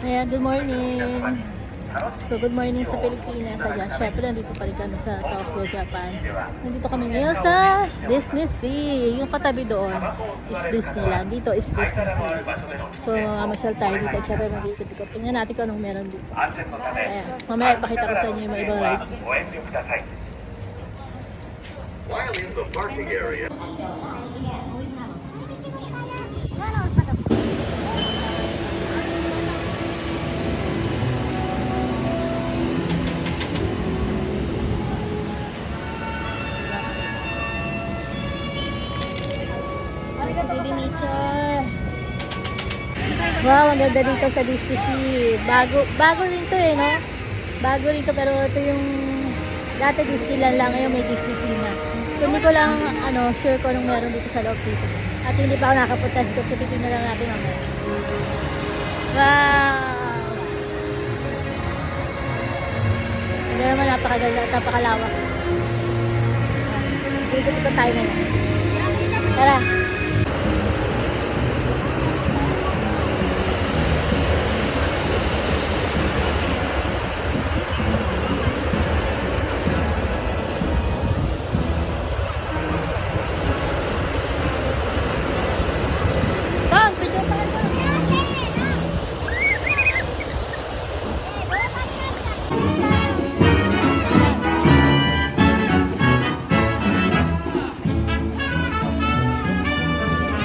Ayan, good morning. So, good morning sa Pilipinas. Ayan, syempre, nandito pa rin kami sa Tokyo, Japan. Nandito kami ngayon sa Disney Sea. Yung katabi doon is Disneyland. Dito is Disney Sea. So, mamasyal tayo dito. Syempre, mag-iikot-ikot. Tingnan natin kung anong meron dito. Ayan, mamaya ipakita ko sa inyo yung mga ibang rides. While in the parking area, Baby nature. Wow, ang ganda dito sa Disney Sea. Bago rin to eh, no? Bago rin to, pero ito yung dati Disneyland lang, ngayon may Disney Sea na. So, hindi ko lang, sure ko anong meron dito sa loob dito. At hindi pa ako nakapunta dito, so titignan lang natin mamaya. Wow! Hindi naman napakaganda at napakalawak. Dito tayo ngayon. Tara!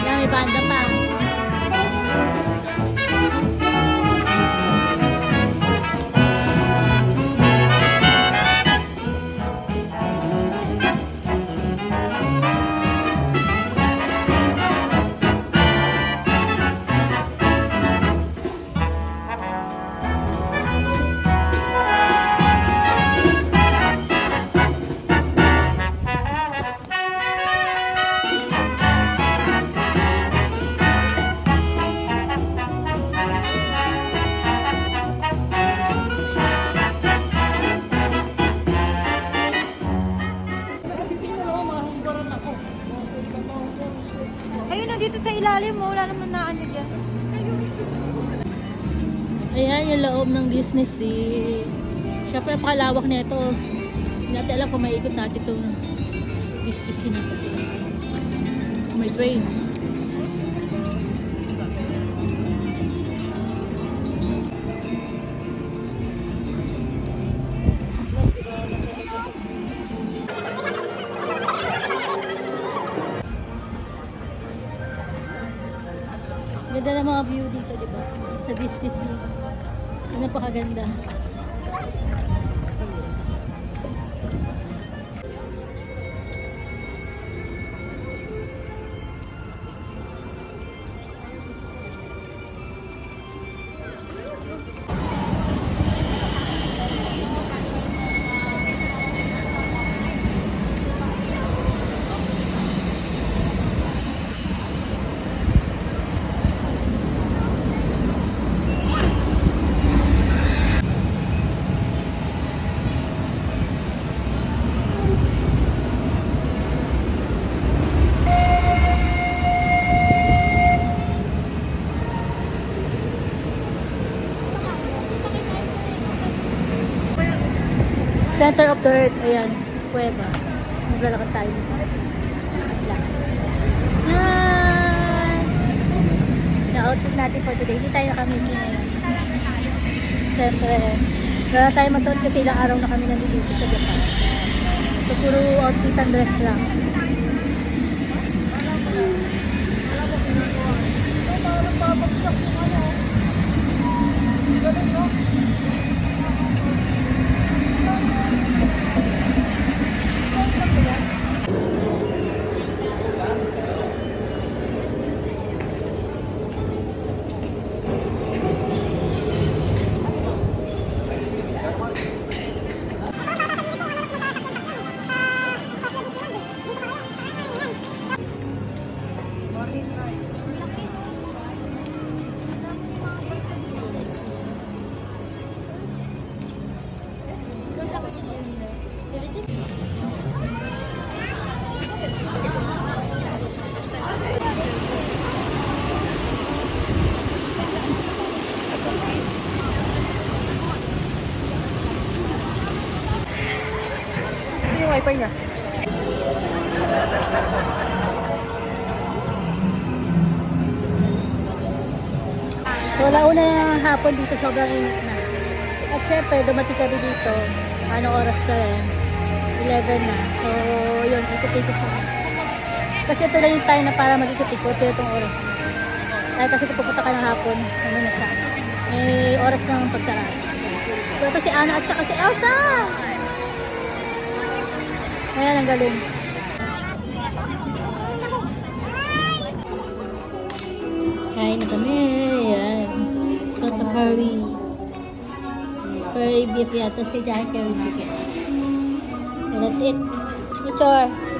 May banda pa. Ayun, nandito sa ilalim mo. Wala naman na ano dyan. Ayan yung loob ng Disney Sea. Siyempre pakalawak na ito. Hindi natin alam kung maiikot natin itong Disney Sea na ito. May train. Ganda ng mga view dito, di ba? Sa Disney Sea. Napakaganda. Center of the Earth, ayan, kuweba. Maglalakad tayo dito. Yan! Yung outfit natin for today, hindi tayo nakamiki ngayon. Siyempre, wala tayo masuot kasi ilang araw na kami nandito sa Japan. So, puro outfit and dress lang. slipper niya. So, launa na ng hapon dito, sobrang init na. At syempre, dumating kami dito. Ano oras ka rin? 11 na. So, yun, ikot-ikot na. Kasi ito lang yung time na para mag-ikot-ikot. Ito itong oras na. Dahil kasi kung pupunta ka ng hapon, ano na siya. May oras ng pagsara. So, ito si Ana at saka si Elsa! Ayan, ang galing. Kain na kami. Ayan. Soto curry. Curry beef yan. Tapos kay Jackie curry chicken. So that's it. Picture.